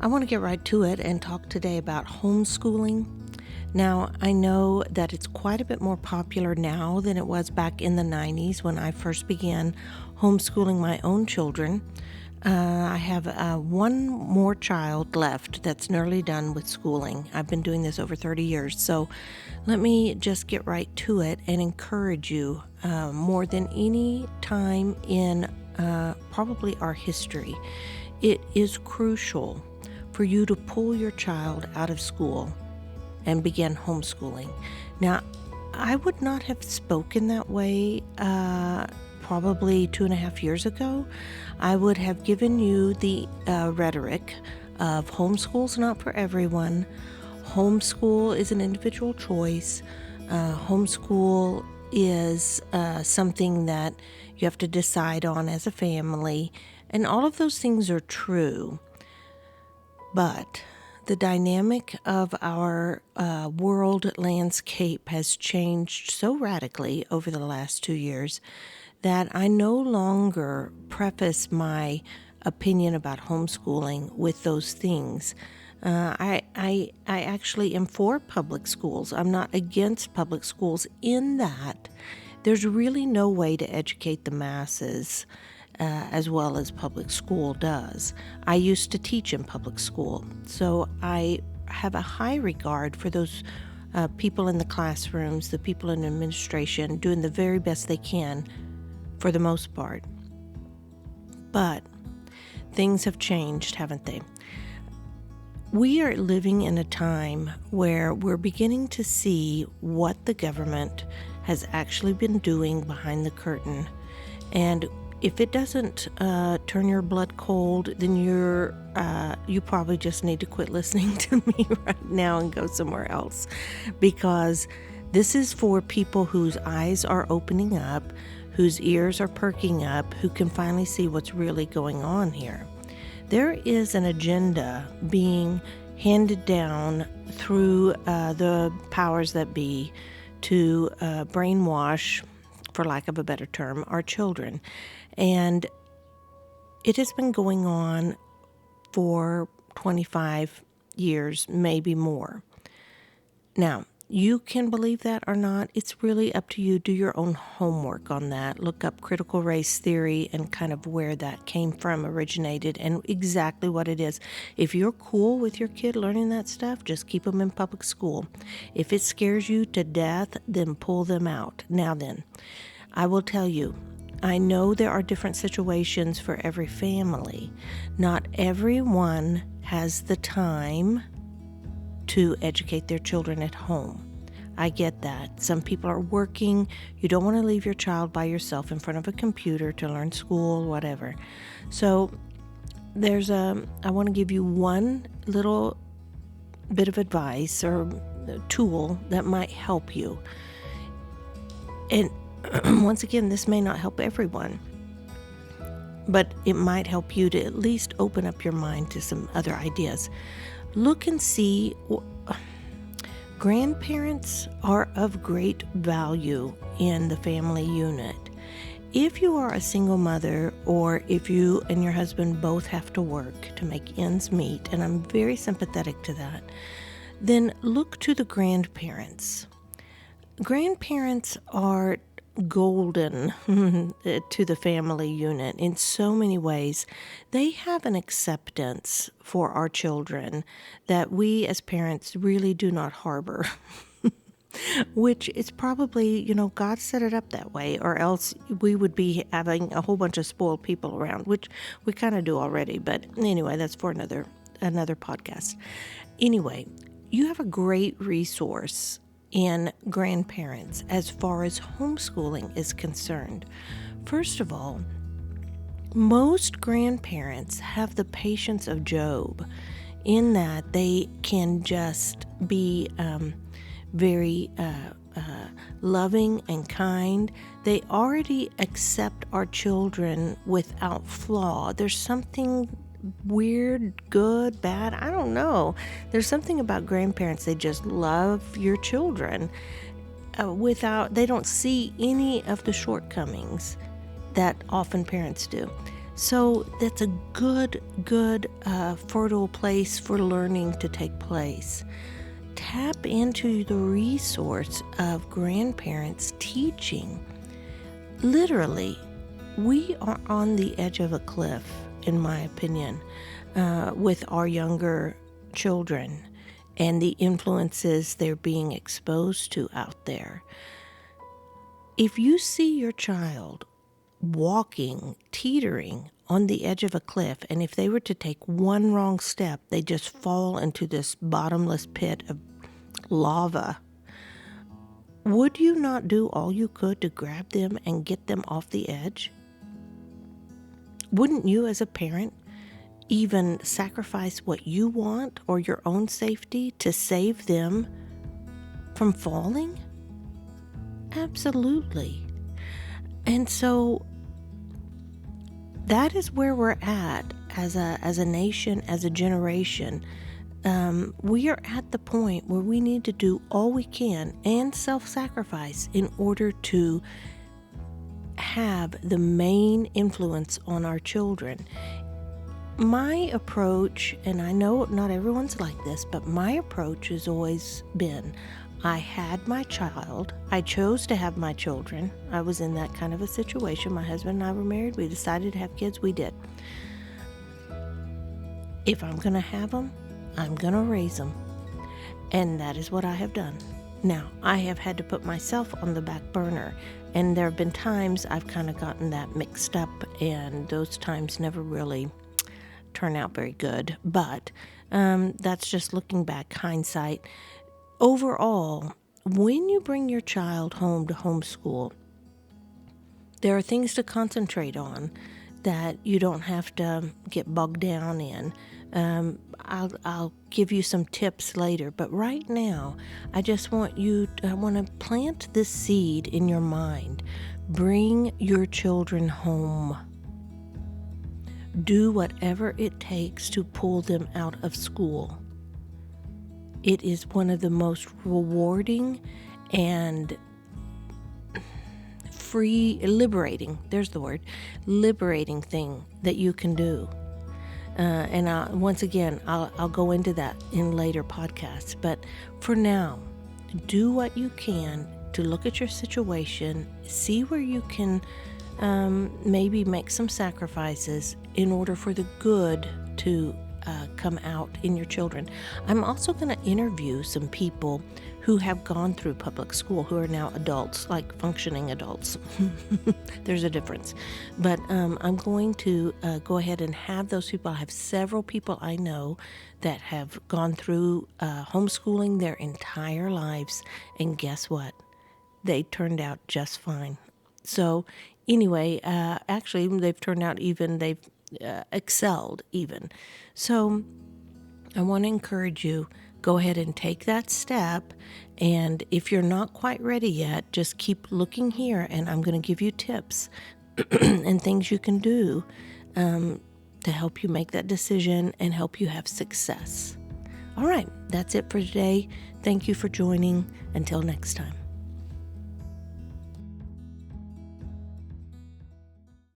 I want to get right to it and talk today about homeschooling. Now, I know that it's quite a bit more popular now than it was back in the 90s when I first began homeschooling my own children. I have one more child left that's nearly done with schooling. I've been doing this over 30 years, so let me just get right to it and encourage you more than any time in probably our history. It is crucial for you to pull your child out of school and begin homeschooling. Now, I would not have spoken that way probably 2.5 years ago. I would have given you the rhetoric of homeschool's not for everyone. Homeschool is an individual choice. Homeschool is something that you have to decide on as a family. And all of those things are true. But the dynamic of our world landscape has changed so radically over the last 2 years that I no longer preface my opinion about homeschooling with those things. I actually am for public schools. I'm not against public schools in that there's really no way to educate the masses as well as public school does. I used to teach in public school, so I have a high regard for those people in the classrooms, the people in administration, doing the very best they can for the most part. But things have changed, haven't they? We are living in a time where we're beginning to see what the government has actually been doing behind the curtain. And if it doesn't turn your blood cold, then you probably just need to quit listening to me right now and go somewhere else, because this is for people whose eyes are opening up, whose ears are perking up, who can finally see what's really going on here. There is an agenda being handed down through the powers that be to brainwash, for lack of a better term, our children. And it has been going on for 25 years, maybe more. Now, you can believe that or not. It's really up to you. Do your own homework on that. Look up critical race theory and kind of where that came from, originated, and exactly what it is. If you're cool with your kid learning that stuff, just keep them in public school. If it scares you to death, then pull them out. Now then, I will tell you, I know there are different situations for every family. Not everyone has the time to educate their children at home. I get that. Some people are working. You don't want to leave your child by yourself in front of a computer to learn school, whatever. So I want to give you one little bit of advice or tool that might help you. And once again, this may not help everyone, but it might help you to at least open up your mind to some other ideas. Look and see. Grandparents are of great value in the family unit. If you are a single mother, or if you and your husband both have to work to make ends meet, and I'm very sympathetic to that, then look to the grandparents. Grandparents are golden to the family unit in so many ways. They have an acceptance for our children that we as parents really do not harbor, which is probably, God set it up that way, or else we would be having a whole bunch of spoiled people around, which we kind of do already. But anyway, that's for another podcast. Anyway, you have a great resource in grandparents as far as homeschooling is concerned. First of all, most grandparents have the patience of Job in that they can just be very loving and kind. They already accept our children without flaw. There's something weird, good, bad, I don't know. There's something about grandparents, they just love your children they don't see any of the shortcomings that often parents do. So that's a good, fertile place for learning to take place. Tap into the resource of grandparents teaching. Literally, we are on the edge of a cliff, in my opinion, with our younger children and the influences they're being exposed to out there. If you see your child walking, teetering on the edge of a cliff, and if they were to take one wrong step, they just fall into this bottomless pit of lava, would you not do all you could to grab them and get them off the edge? Wouldn't you, as a parent, even sacrifice what you want or your own safety to save them from falling? Absolutely. And so that is where we're at as a nation, as a generation. We are at the point where we need to do all we can and self-sacrifice in order to have the main influence on our children. My approach, and I know not everyone's like this, but my approach has always been, I had my child. I chose to have my children. I was in that kind of a situation. My husband and I were married. We decided to have kids. We did. If I'm going to have them, I'm going to raise them. And that is what I have done. Now, I have had to put myself on the back burner. And there have been times I've kind of gotten that mixed up. And those times never really turn out very good. But that's just looking back, hindsight. Overall, when you bring your child home to homeschool, there are things to concentrate on that you don't have to get bogged down in. I'll give you some tips later, but right now, I want to plant this seed in your mind. Bring your children home. Do whatever it takes to pull them out of school. It is one of the most rewarding and liberating thing that you can do. Once again, I'll go into that in later podcasts. But for now, do what you can to look at your situation, see where you can maybe make some sacrifices in order for the good to come out in your children. I'm also going to interview some people who have gone through public school, who are now adults, like functioning adults. There's a difference. But I'm going to go ahead and have those people. I have several people I know that have gone through homeschooling their entire lives. And guess what? They turned out just fine. So anyway, actually, they've turned out they've excelled even. So I want to encourage you, go ahead and take that step. And if you're not quite ready yet, just keep looking here, and I'm going to give you tips and things you can do to help you make that decision and help you have success. All right, that's it for today. Thank you for joining. Until next time.